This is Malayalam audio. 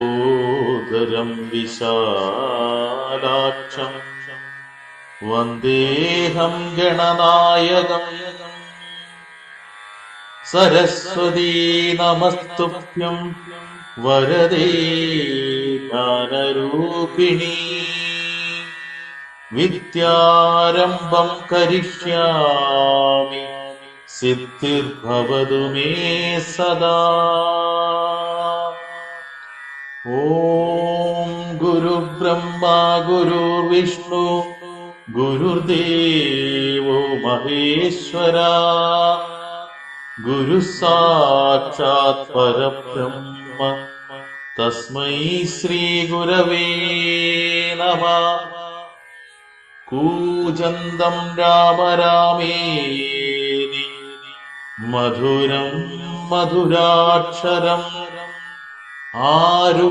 ോദരം വിശാലാക്ഷം വന്ദേഹം ഗണനായകം സരസ്വതീ നമസ്തുഭ്യം വരദേ ജ്ഞാനരൂപിണീ വിദ്യാരംഭം കരിഷ്യാമി സിദ്ധിർഭവതു മേ സദാ. ഓം ഗുരുബ്രഹ്മ ഗുരുർവിഷ്ണു ഗുരുദേവോ മഹേശ്വര ഗുരു സാക്ഷാത് പരബ്രഹ്മ തസ്മൈ ശ്രീ ഗുരവേ നമഃ. കൂജന്തം രാമ രാമേതി മധുരം മധുരാക്ഷരം ആരു